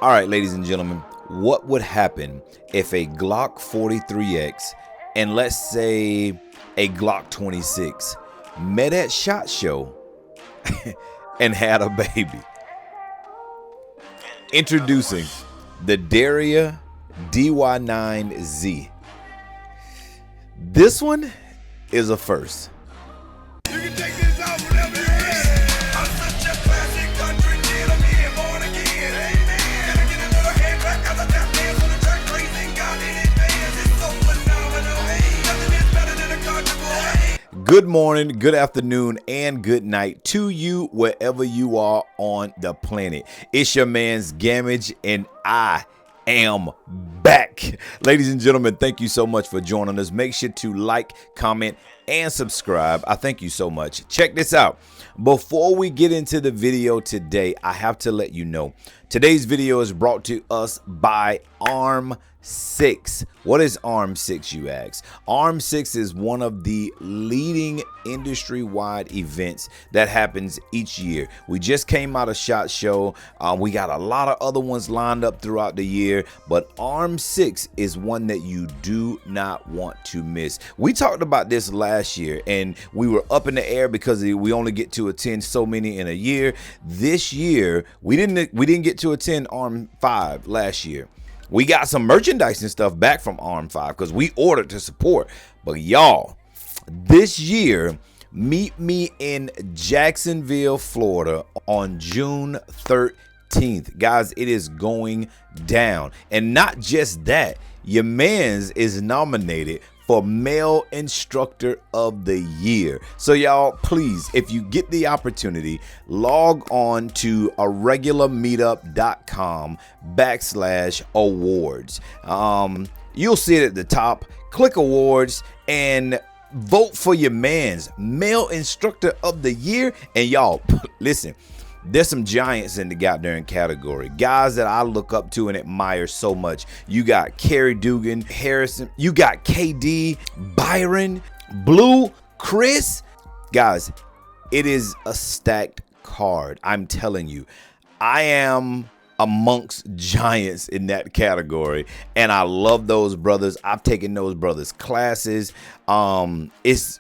All right, ladies and gentlemen, what would happen if a Glock 43X and let's say a Glock 26 met at SHOT Show and had a baby? Introducing the DY9Z. This one is a first. You can take this out whenever you're ready. I'm such a classic country kid. I'm here born again. Amen. Gotta get a little head back out of that dance on the track. Praising God in advance. It's so phenomenal. Hey, nothing is better than a country boy. Good morning, good afternoon, and good night to you wherever you are on the planet. It's your man's Gamage, and I am back. Ladies and gentlemen, thank you so much for joining us. Make sure to like, comment, and subscribe. I thank you so much. Check this out. Before we get into the video today, I have to let you know today's video is brought to us by Arm 6. What is Arm 6, you ask? Arm 6 is one of the leading industry-wide events that happens each year. We just came out of SHOT Show. We got a lot of other ones lined up throughout the year, but Arm 6 is one that you do not want to miss. We talked about this last year, and we were up in the air because we only get to attend so many in a year. This year, we didn't get to attend Arm 5 last year. We got some merchandise and stuff back from Arm 5 because we ordered to support. But y'all, this year, meet me in Jacksonville, Florida on June 13th. Guys, it is going down. And not just that, your man's is nominated for Male Instructor of the Year. So y'all, please, if you get the opportunity, log on to aregularmeetup.com/awards. You'll see it at the top. Click awards and vote for your man's Male Instructor of the Year. And y'all, listen, there's some giants in the goddamn category. Guys that I look up to and admire so much. You got Kerry Dugan, Harrison. You got KD, Byron, Blue, Chris. Guys, it is a stacked card. I'm telling you, I am amongst giants in that category, and I love those brothers. I've taken those brothers' classes. It's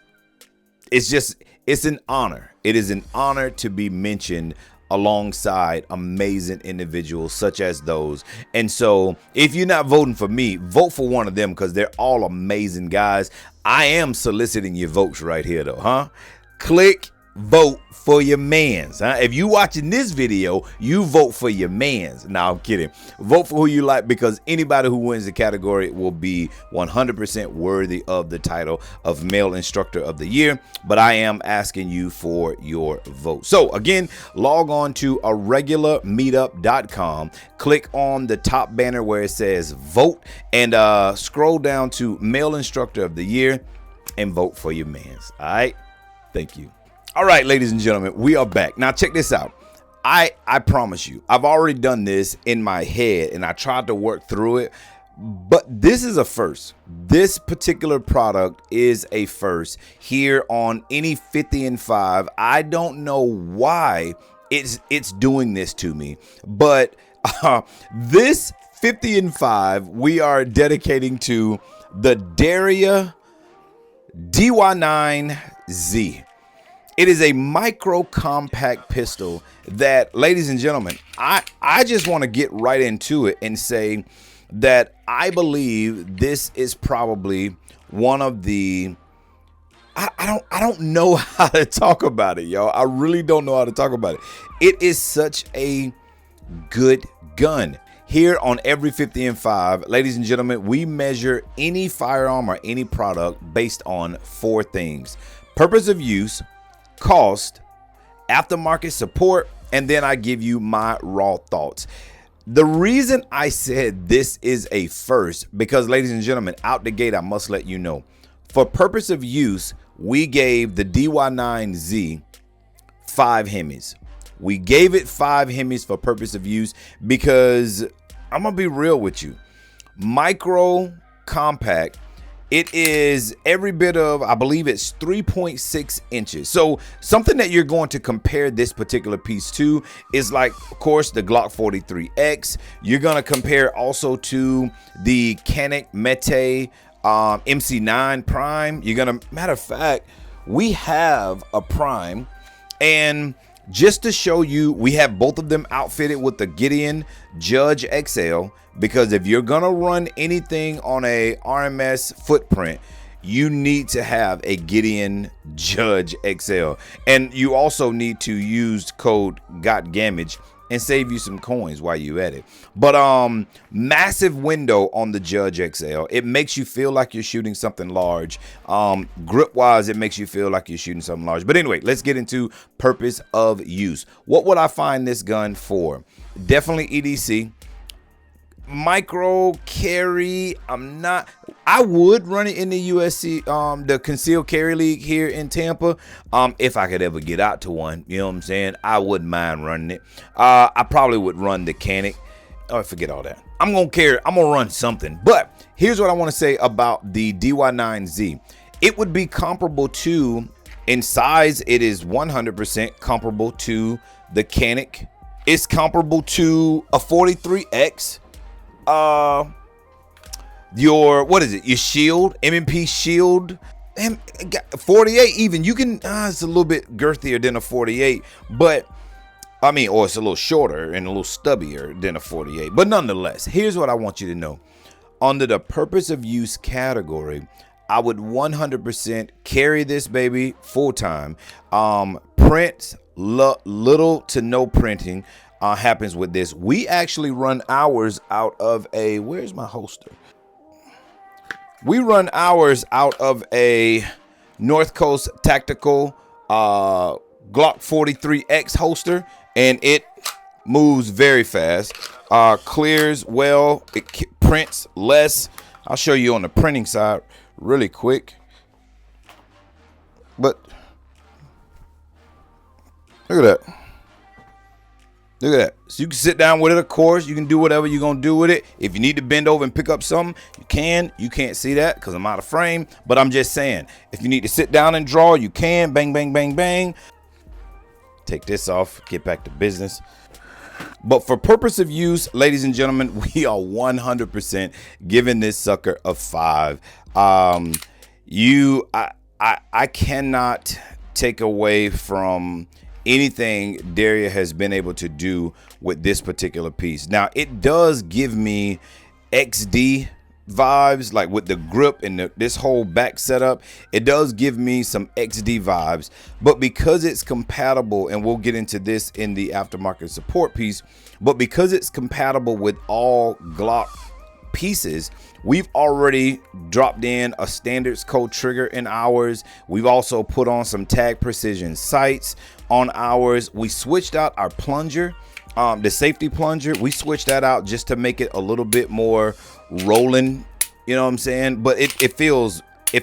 an honor. It is an honor to be mentioned alongside amazing individuals such as those. And so if you're not voting for me, vote for one of them because they're all amazing guys. I am soliciting your votes right here though, huh? Click vote for your mans, huh? If you watching this video, you vote for your mans. Now I'm kidding. Vote for who you like because anybody who wins the category will be 100% worthy of the title of Male Instructor of the Year. But I am asking you for your vote. So again, log on to aregularmeetup.com, click on the top banner where it says vote, and scroll down to Male Instructor of the Year and vote for your mans. All right, thank you. All right, ladies and gentlemen, we are back. Now check this out. I promise you, I've already done this in my head and I tried to work through it, but this is a first. This particular product is a first here on any 50 and 5. I don't know why it's doing this to me, but this 50 and 5 we are dedicating to the DY9Z. It is a micro compact pistol that, ladies and gentlemen, I just want to get right into it and say that I believe this is probably one of the I don't know how to talk about it, y'all. I really don't know how to talk about it. It is such a good gun. Here on every 50 and 5, ladies and gentlemen, we measure any firearm or any product based on 4 things: purpose of use, cost, aftermarket support, and then I give you my raw thoughts. The reason I said this is a first, because ladies and gentlemen, out the gate, I must let you know, for purpose of use, we gave the DY9Z 5 Hemis. We gave it 5 Hemis for purpose of use because I'm gonna be real with you. Micro compact It is every bit of, I believe it's 3.6 inches. So something that you're going to compare this particular piece to is like, of course, the Glock 43X. You're going to compare also to the Canik Mete MC9 Prime. You're going to, matter of fact, we have a Prime, and just to show you, we have both of them outfitted with the Gideon Judge XL, because if you're gonna run anything on a RMS footprint, you need to have a Gideon Judge XL, and you also need to use code GOTGAMAGE and save you some coins while you at it. But massive window on the Judge XL. It makes you feel like you're shooting something large. Grip wise, it makes you feel like you're shooting something large. But anyway, let's get into purpose of use. What would I find this gun for? Definitely EDC. Micro carry, I would run it in the USC, the concealed carry league here in Tampa, if I could ever get out to one. You know what I'm saying? I wouldn't mind running it. I probably would run the Canik. Oh, forget all that. I'm gonna run something. But here's what I want to say about the DY9Z. It would be comparable to, in size, it is 100% comparable to the Canik. It's comparable to a 43X. Your, what is it, your shield, M&P shield, and 48 even. You can, it's a little bit girthier than a 48, but I mean, or it's a little shorter and a little stubbier than a 48, but nonetheless, here's what I want you to know. Under the purpose of use category, I would 100% carry this baby full time. Print, little to no printing happens with this. We actually run ours out of a, where's my holster? We run ours out of a North Coast Tactical Glock 43X holster, and it moves very fast, clears well, it prints less. I'll show you on the printing side really quick, but look at that. Look at that. So you can sit down with it, of course. You can do whatever you're going to do with it. If you need to bend over and pick up something, you can. You can't see that because I'm out of frame. But I'm just saying, if you need to sit down and draw, you can. Bang, bang, bang, bang. Take this off. Get back to business. But for purpose of use, ladies and gentlemen, we are 100% giving this sucker a 5. I cannot take away from anything Daria has been able to do with this particular piece. Now, it does give me XD vibes, like with the grip and this whole back setup. It does give me some XD vibes, but because it's compatible, and we'll get into this in the aftermarket support piece, but because it's compatible with all Glock pieces, we've already dropped in a standards code trigger in ours. We've also put on some tag precision sights on ours. We switched out our plunger, the safety plunger. We switched that out just to make it a little bit more rolling, you know what I'm saying? But it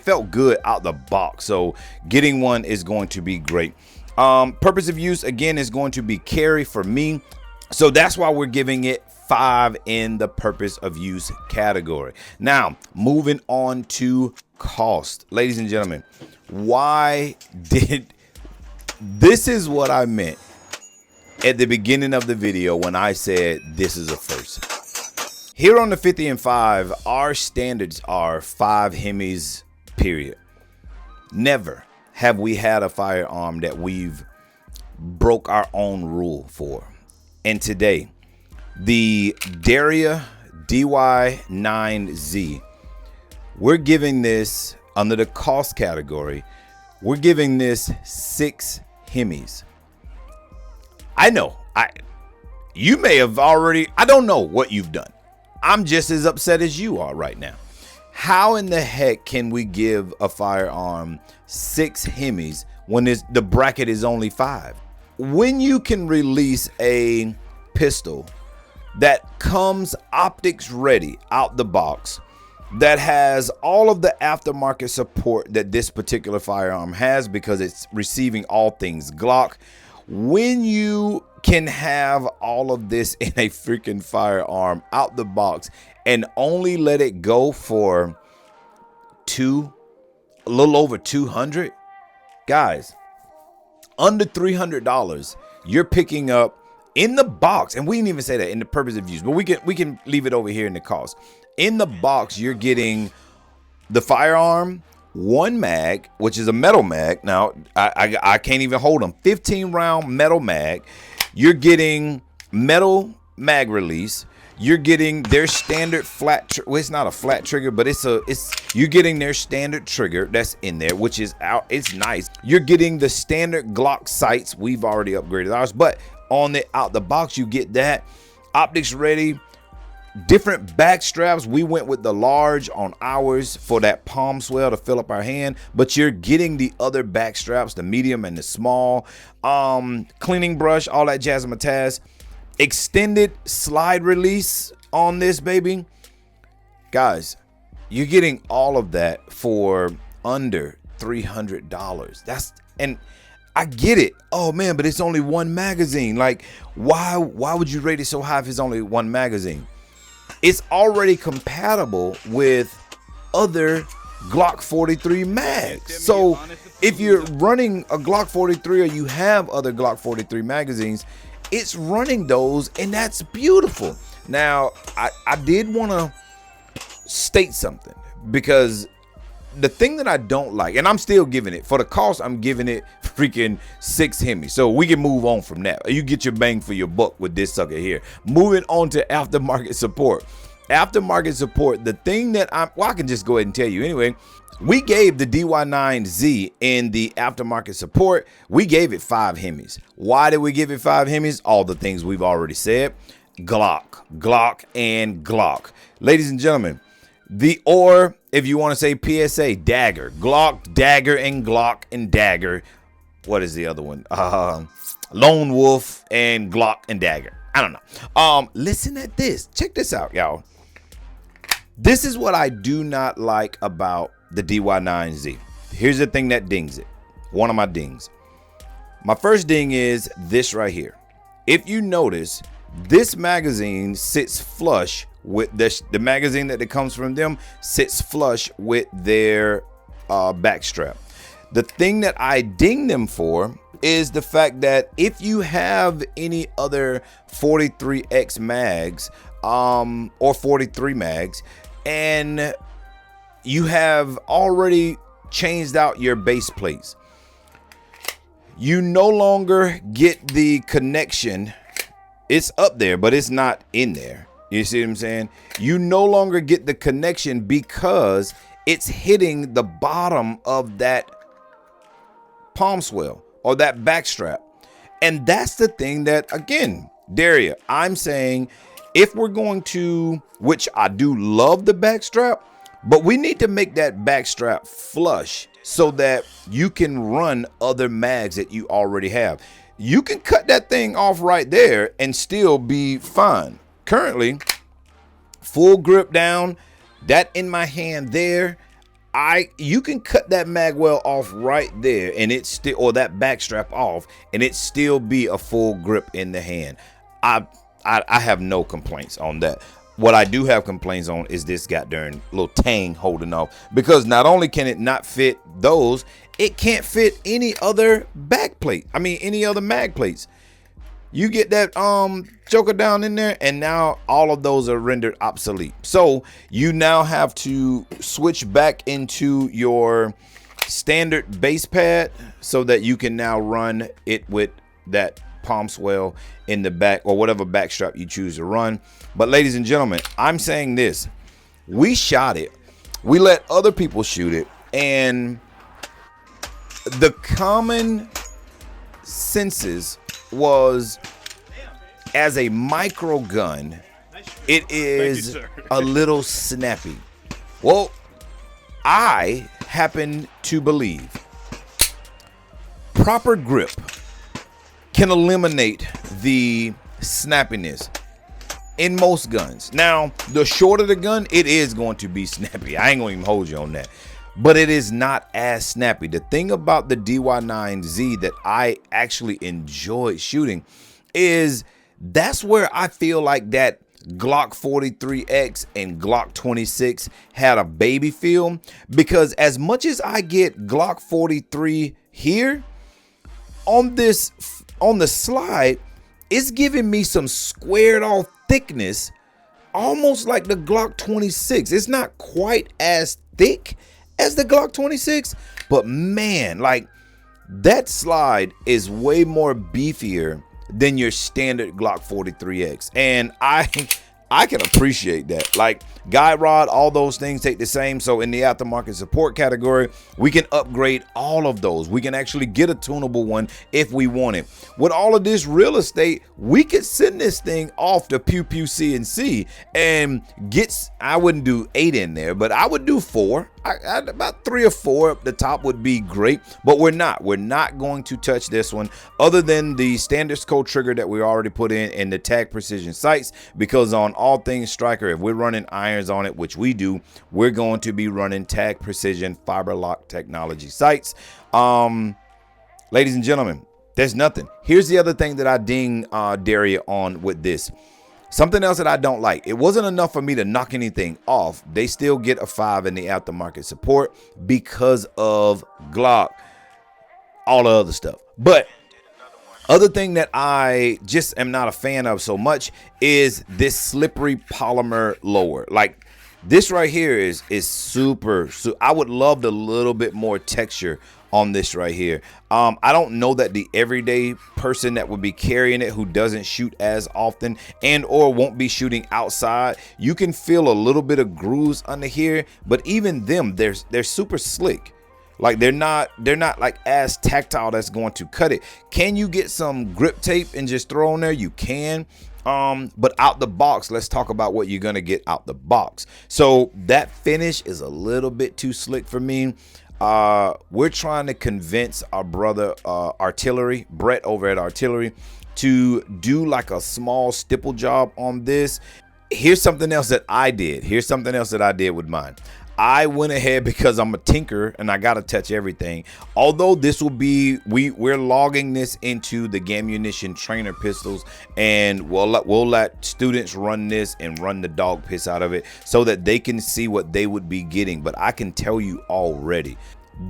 felt good out the box, so getting one is going to be great. Purpose of use, again, is going to be carry for me, so that's why we're giving it 5 in the purpose of use category. Now, moving on to cost, ladies and gentlemen, this is what I meant at the beginning of the video when I said this is a first. Here on the 50 and 5, our standards are 5 Hemis, period. Never have we had a firearm that we've broke our own rule for. And today, the Daria DY9Z, we're giving this, under the cost category, we're giving this 6 Hemis. I know, you may have already, I don't know what you've done. I'm just as upset as you are right now. How in the heck can we give a firearm 6 Hemis when the bracket is only 5? When you can release a pistol that comes optics ready out the box, that has all of the aftermarket support that this particular firearm has because it's receiving all things Glock, when you can have all of this in a freaking firearm out the box and only let it go for a little over 200. Guys, under $300, you're picking up in the box, and we didn't even say that in the purpose of use, but we can leave it over here in the cost. In the box, you're getting the Firearm 1 mag, which is a metal mag. Now, I can't even hold them. 15 round metal mag. You're getting metal mag release. You're getting their standard flat. Well, it's not a flat trigger, but you're getting their standard trigger that's in there, which is out. It's nice. You're getting the standard Glock sights. We've already upgraded ours, but on the out the box, you get that. Optics ready. Different back straps. We went with the large on ours for that palm swell to fill up our hand, but you're getting the other back straps, the medium and the small. Cleaning brush, all that jazzmatazz. Extended slide release on this baby. Guys, you're getting all of that for under $300. And I get it. Oh man, but it's only one magazine. Like, why would you rate it so high if it's only one magazine? It's already compatible with other Glock 43 mags. So if you're running a Glock 43 or you have other Glock 43 magazines, it's running those, and that's beautiful. Now, I did want to state something, because the thing that I don't like, and I'm still giving it, for the cost, I'm giving it freaking 6 Hemis. So we can move on from that. You get your bang for your buck with this sucker here. Moving on to aftermarket support. Aftermarket support, the thing that I can just go ahead and tell you anyway. We gave the DY9Z in the aftermarket support, we gave it 5 Hemis. Why did we give it 5 Hemis? All the things we've already said. Glock, and Glock. Ladies and gentlemen, or if you want to say PSA, Dagger. Glock, Dagger, and Glock, and Dagger. What is the other one? Lone Wolf, and Glock, and Dagger. I don't know. Listen at this. Check this out, y'all. This is what I do not like about the DY9Z. Here's the thing that dings it. One of my dings. My first ding is this right here. If you notice, this magazine sits flush with the magazine that comes from them sits flush with their back strap. The thing that I ding them for is the fact that if you have any other 43X mags or 43 mags, and you have already changed out your base plates, you no longer get the connection. It's up there, but it's not in there. You see what I'm saying? You no longer get the connection because it's hitting the bottom of that palm swell or that back strap. And that's the thing that, again, Daria, I'm saying, if we're going to, which I do love the back strap, but we need to make that back strap flush so that you can run other mags that you already have. You can cut that thing off right there and still be fine. Currently, full grip down, that in my hand there, you can cut that mag well off right there, and it's still, or that back strap off, and it still be a full grip in the hand. I have no complaints on that. What I do have complaints on is this goddamn little tang holding off, because not only can it not fit those, it can't fit any other back plate. I mean, any other mag plates. You get that joker down in there, and now all of those are rendered obsolete. So you now have to switch back into your standard base pad so that you can now run it with that palm swell in the back, or whatever back strap you choose to run. But ladies and gentlemen, I'm saying this: we shot it, we let other people shoot it, and the common senses was, as a micro gun, it is a little snappy. Well, I happen to believe proper grip can eliminate the snappiness in most guns. Now, the shorter the gun, it is going to be snappy. I ain't gonna even hold you on that, but it is not as snappy. The thing about the DY9Z that I actually enjoy shooting is that's where I feel like that Glock 43X and Glock 26 had a baby feel, because as much as I get Glock 43 here on the slide, it's giving me some squared off thickness, almost like the Glock 26. It's not quite as thick as the Glock 26, but man, like that slide is way more beefier than your standard Glock 43X. And I can appreciate that. Like guide rod, all those things take the same. So in the aftermarket support category, we can upgrade all of those. We can actually get a tunable one if we want it. With all of this real estate, we could send this thing off to Pew Pew CNC and get, I wouldn't do 8 in there, but I would do 4. About 3 or 4 up the top would be great, but we're not going to touch this one other than the standards code trigger that we already put in and the tag precision sights, because on all things striker, if we're running irons on it, which we do, we're going to be running tag precision fiber lock technology sights. Ladies and gentlemen, there's nothing. Here's the other thing that I ding Daria on with this. Something else that I don't like. It wasn't enough for me to knock anything off. They still get a 5 in the aftermarket support because of Glock, all the other stuff. But other thing that I just am not a fan of so much is this slippery polymer lower. Like this right here is super. So I would love a little bit more texture on this right here. I don't know that the everyday person that would be carrying it, who doesn't shoot as often and or won't be shooting outside, you can feel a little bit of grooves under here, but even them, they're super slick. Like they're not like as tactile that's going to cut it. Can you get some grip tape and just throw on there? You can. But out the box, let's talk about what you're gonna get out the box. So that finish is a little bit too slick for me. We're trying to convince our brother Artillery, Brett over at Artillery, to do like a small stipple job on this. Here's something else that I did. Here's something else that I did with mine. I went ahead, because I'm a tinker and I gotta touch everything. Although this will be, we're logging this into the Gamunition trainer pistols, and we'll let students run this and run the dog piss out of it so that they can see what they would be getting. But I can tell you already,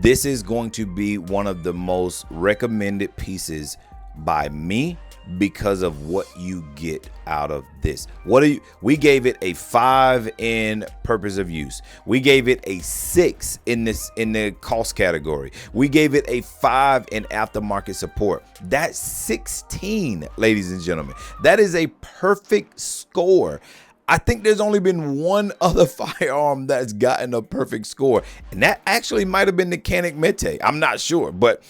this is going to be one of the most recommended pieces by me because of what you get out of this. We gave it a 5 in purpose of use. We gave it a 6 in the cost category. We gave it a 5 in aftermarket support. That's 16, ladies and gentlemen. That is a perfect score. I think there's only been one other firearm that's gotten a perfect score, and that actually might have been the Canik Mete. I'm not sure, but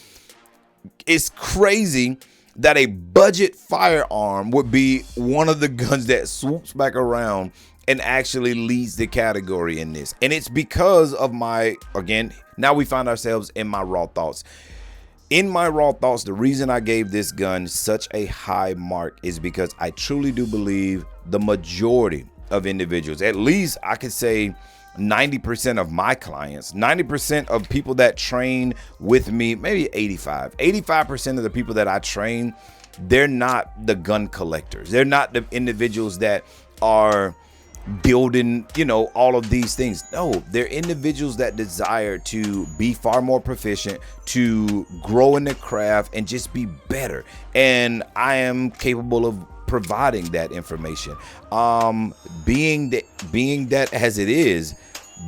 it's crazy that a budget firearm would be one of the guns that swoops back around and actually leads the category in this. And it's because of my, again, now we find ourselves in my raw thoughts. In my raw thoughts, the reason I gave this gun such a high mark is because I truly do believe the majority of individuals, at least I could say 90% of my clients, 90% of people that train with me, maybe 85% of the people that I train, they're not the gun collectors. They're not the individuals that are building, all of these things. No, they're individuals that desire to be far more proficient, to grow in the craft and just be better. And I am capable of providing that information. Being that as it is,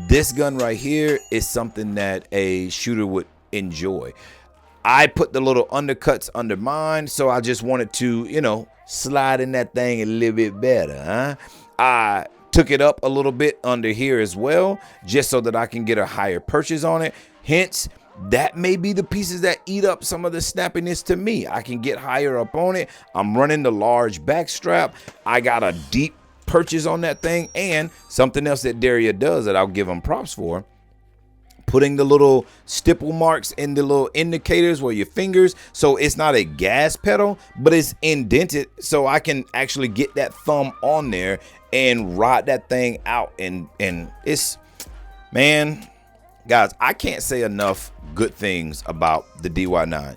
this gun right here is something that a shooter would enjoy. I put the little undercuts under mine, so I just wanted to, slide in that thing a little bit better, I took it up a little bit under here as well, just so that I can get a higher purchase on it. Hence, that may be the pieces that eat up some of the snappiness to me. I can get higher up on it. I'm running the large back strap. I got a deep purchase on that thing. And something else that Daria does that I'll give him props for, putting the little stipple marks in the little indicators where your fingers, so it's not a gas pedal, but it's indented, so I can actually get that thumb on there and ride that thing out. And it's, man, guys, I can't say enough good things about the DY9.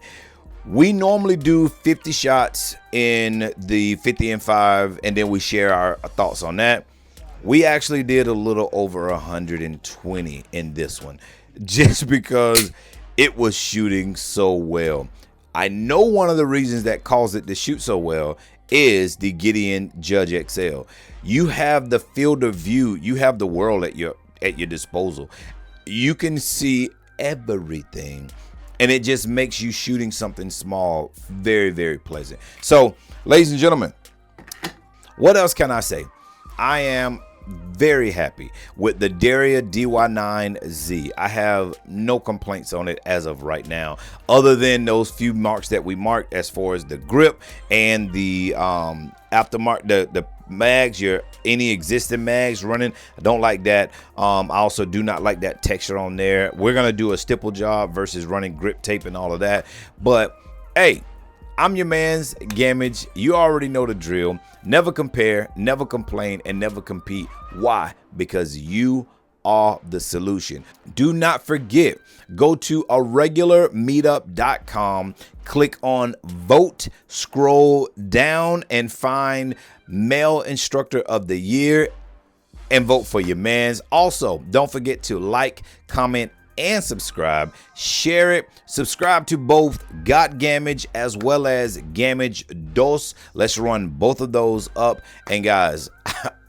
We normally do 50 shots in the 50 and 5, and then we share our thoughts on that. We actually did a little over 120 in this one, just because it was shooting so well. I know one of the reasons that caused it to shoot so well is the Gideon Judge XL. You have the field of view, you have the world at your disposal. You can see everything, and it just makes you shooting something small very, very pleasant. So, ladies and gentlemen, what else can I say? I am very happy with the Derya DY9Z. I have no complaints on it as of right now, other than those few marks that we marked as far as the grip and the aftermarket, the mags, any existing mags running. I don't like that. I also do not like that texture on there. We're gonna do a stipple job versus running grip tape and all of that. But hey, I'm your man's Gamage. You already know the drill. Never compare, never complain, and never compete. Why? Because you are the solution. Do not forget, go to aregularmeetup.com, click on vote, scroll down, and find Male Instructor of the Year and vote for your mans. Also, don't forget to like, comment, and subscribe. Share it. Subscribe to both Got Gamage as well as Gamage Dos. Let's run both of those up. And guys,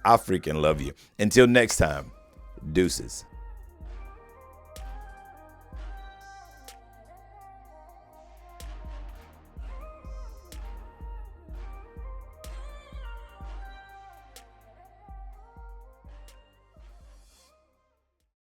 I freaking love you. Until next time, deuces.